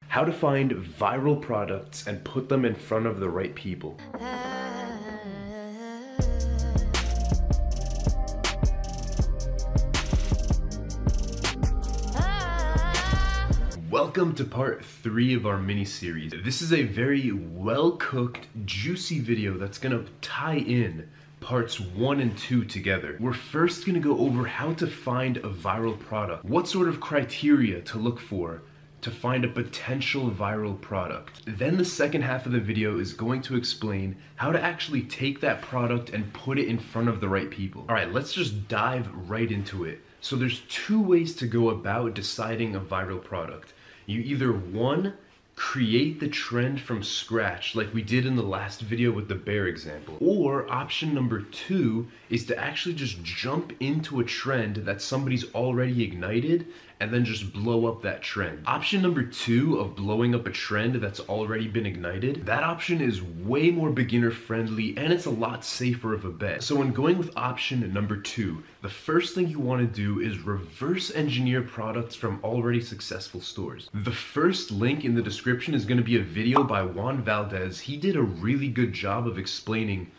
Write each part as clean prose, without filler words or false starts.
How to find viral products and put them in front of the right people. Welcome to part 3 of our mini-series. This is a very well-cooked, juicy video that's gonna tie in parts 1 and 2 together. We're first gonna go over how to find a viral product, what sort of criteria to look for to find a potential viral product. Then the second half of the video is going to explain how to actually take that product and put it in front of the right people. All right, let's just dive right into it. So there's 2 ways to go about deciding a viral product. You either, 1, create the trend from scratch like we did in the last video with the bear example, or option number 2 is to actually just jump into a trend that somebody's already ignited and then just blow up that trend. Option number 2 of blowing up a trend that's already been ignited, that option is way more beginner friendly and it's a lot safer of a bet. So when going with option number 2, the first thing you want to do is reverse engineer products from already successful stores. The first link in the description is going to be a video by Juan Valdez. He did a really good job of explaining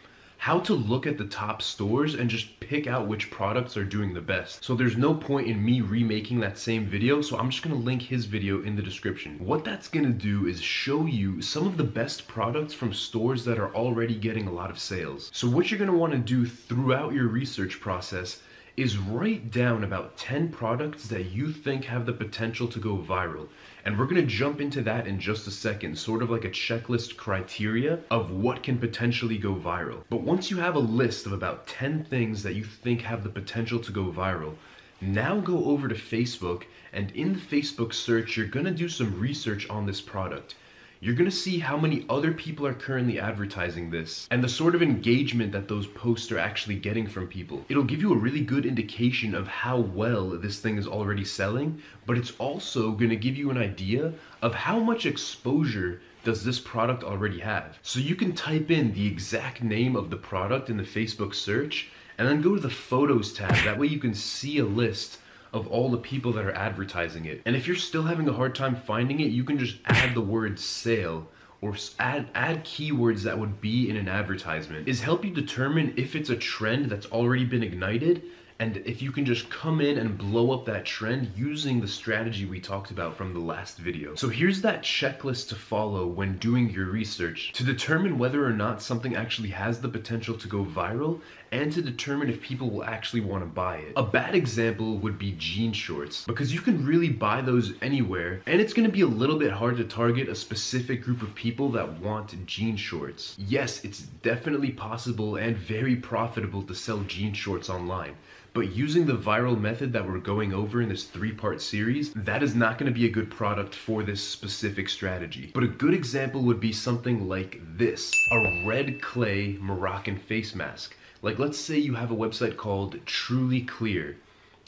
how to look at the top stores and just pick out which products are doing the best. So there's no point in me remaking that same video, so I'm just gonna link his video in the description. What that's gonna do is show you some of the best products from stores that are already getting a lot of sales. So what you're gonna wanna do throughout your research process is write down about 10 products that you think have the potential to go viral. And we're gonna jump into that in just a second, sort of like a checklist criteria of what can potentially go viral. But once you have a list of about 10 things that you think have the potential to go viral, now go over to Facebook, and in the Facebook search, you're gonna do some research on this product. You're gonna see how many other people are currently advertising this and the sort of engagement that those posts are actually getting from people. It'll give you a really good indication of how well this thing is already selling, but it's also gonna give you an idea of how much exposure does this product already have. So you can type in the exact name of the product in the Facebook search and then go to the Photos tab. That way you can see a list of all the people that are advertising it. And if you're still having a hard time finding it, you can just add the word sale or add keywords that would be in an advertisement. Is help you determine if it's a trend that's already been ignited, and if you can just come in and blow up that trend using the strategy we talked about from the last video. So here's that checklist to follow when doing your research to determine whether or not something actually has the potential to go viral and to determine if people will actually want to buy it. A bad example would be jean shorts, because you can really buy those anywhere and it's going to be a little bit hard to target a specific group of people that want jean shorts. Yes, it's definitely possible and very profitable to sell jean shorts online. But using the viral method that we're going over in this 3-part series, that is not going to be a good product for this specific strategy. But a good example would be something like this, a red clay Moroccan face mask. Like, let's say you have a website called Truly Clear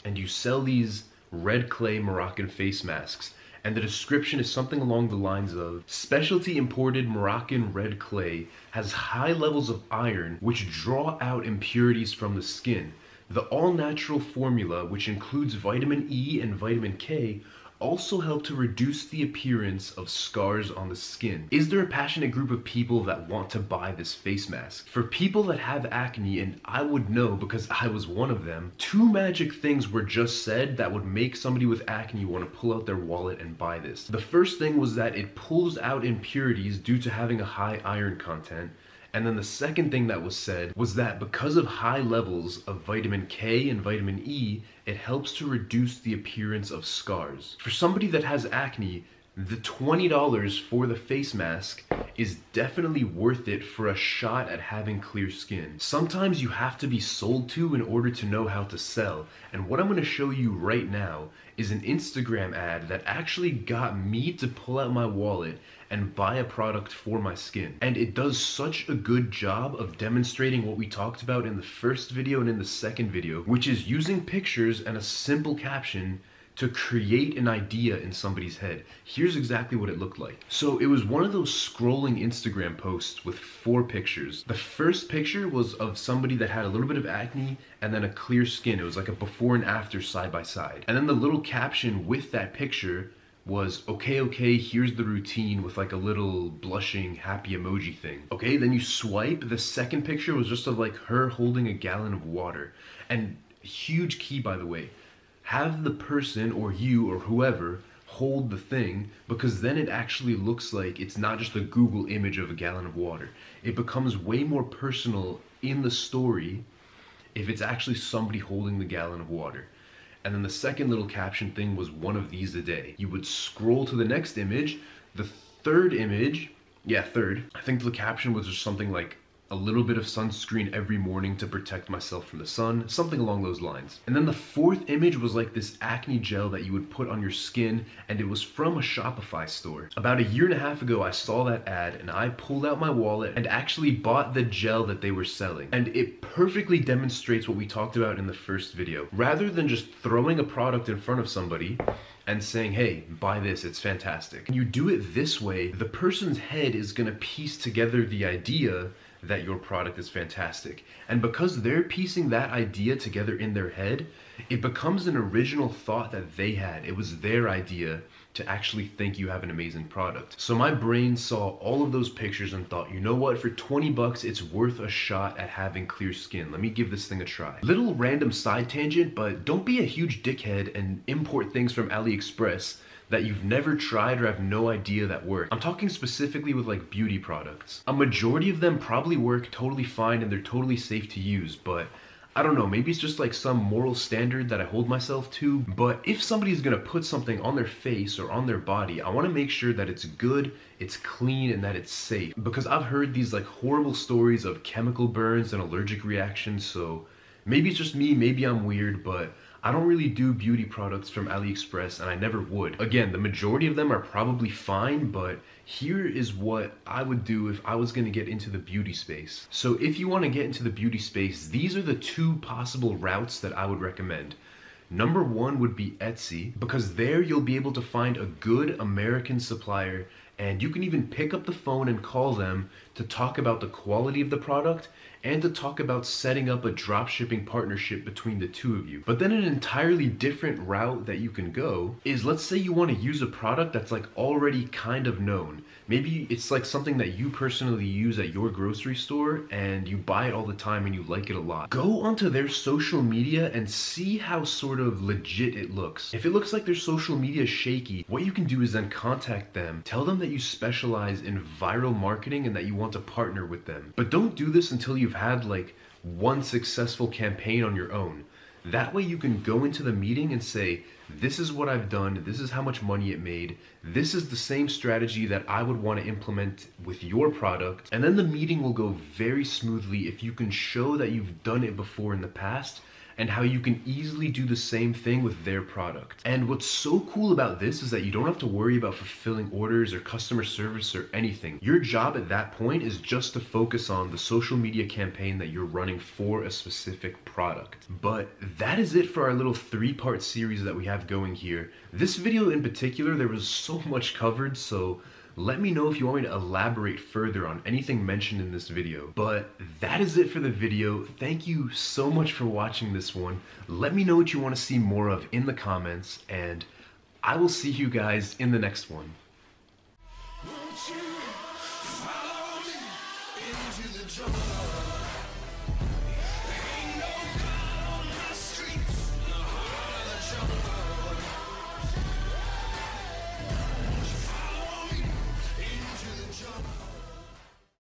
and you sell these red clay Moroccan face masks, and the description is something along the lines of, specialty imported Moroccan red clay has high levels of iron which draw out impurities from the skin. The all-natural formula, which includes vitamin E and vitamin K, also help to reduce the appearance of scars on the skin. Is there a passionate group of people that want to buy this face mask? For people that have acne, and I would know because I was one of them, 2 magic things were just said that would make somebody with acne want to pull out their wallet and buy this. The first thing was that it pulls out impurities due to having a high iron content. And then the second thing that was said was that because of high levels of vitamin K and vitamin E, it helps to reduce the appearance of scars. For somebody that has acne, the $20 for the face mask is definitely worth it for a shot at having clear skin. Sometimes you have to be sold to in order to know how to sell. And what I'm going to show you right now is an Instagram ad that actually got me to pull out my wallet and buy a product for my skin. And it does such a good job of demonstrating what we talked about in the first video and in the second video, which is using pictures and a simple caption to create an idea in somebody's head. Here's exactly what it looked like. So it was one of those scrolling Instagram posts with 4 pictures. The first picture was of somebody that had a little bit of acne and then a clear skin. It was like a before and after side by side. And then the little caption with that picture was, okay, here's the routine with like a little blushing happy emoji thing. Okay, then you swipe, the second picture was just of like her holding a gallon of water. And huge key, by the way, have the person or you or whoever hold the thing, because then it actually looks like it's not just a Google image of a gallon of water. It becomes way more personal in the story if it's actually somebody holding the gallon of water. And then the second little caption thing was one of these a day. You would scroll to the next image, the third image, third. I think the caption was just something like, a little bit of sunscreen every morning to protect myself from the sun, something along those lines. And then the fourth image was like this acne gel that you would put on your skin, and it was from a Shopify store. About 1.5 years ago, I saw that ad and I pulled out my wallet and actually bought the gel that they were selling. And it perfectly demonstrates what we talked about in the first video. Rather than just throwing a product in front of somebody and saying, hey, buy this, it's fantastic. When you do it this way, the person's head is gonna piece together the idea that your product is fantastic. And because they're piecing that idea together in their head, it becomes an original thought that they had. It was their idea to actually think you have an amazing product. So my brain saw all of those pictures and thought, you know what, for 20 bucks, it's worth a shot at having clear skin. Let me give this thing a try. Little random side tangent, but don't be a huge dickhead and import things from AliExpress that you've never tried or have no idea that work. I'm talking specifically with like beauty products. A majority of them probably work totally fine and they're totally safe to use, but I don't know, maybe it's just like some moral standard that I hold myself to. But if somebody's gonna put something on their face or on their body, I wanna make sure that it's good, it's clean, and that it's safe. Because I've heard these like horrible stories of chemical burns and allergic reactions, so maybe it's just me, maybe I'm weird, but I don't really do beauty products from AliExpress, and I never would. Again, the majority of them are probably fine, but here is what I would do if I was gonna get into the beauty space. So if you wanna get into the beauty space, these are the two possible routes that I would recommend. Number one would be Etsy, because there you'll be able to find a good American supplier, and you can even pick up the phone and call them to talk about the quality of the product and to talk about setting up a dropshipping partnership between the two of you. But then an entirely different route that you can go is, let's say you want to use a product that's like already kind of known. Maybe it's like something that you personally use at your grocery store and you buy it all the time and you like it a lot. Go onto their social media and see how sort of legit it looks. If it looks like their social media is shaky, what you can do is then contact them, tell them that you specialize in viral marketing and that you want to partner with them. But don't do this until you've had like one successful campaign on your own. That way you can go into the meeting and say, this is what I've done, this is how much money it made, this is the same strategy that I would want to implement with your product. And then the meeting will go very smoothly if you can show that you've done it before in the past and how you can easily do the same thing with their product. And what's so cool about this is that you don't have to worry about fulfilling orders or customer service or anything. Your job at that point is just to focus on the social media campaign that you're running for a specific product. But that is it for our little 3-part series that we have going here. This video in particular, there was so much covered, so let me know if you want me to elaborate further on anything mentioned in this video. But that is it for the video. Thank you so much for watching this one. Let me know what you want to see more of in the comments, and I will see you guys in the next one. Won't you follow me into the jungle?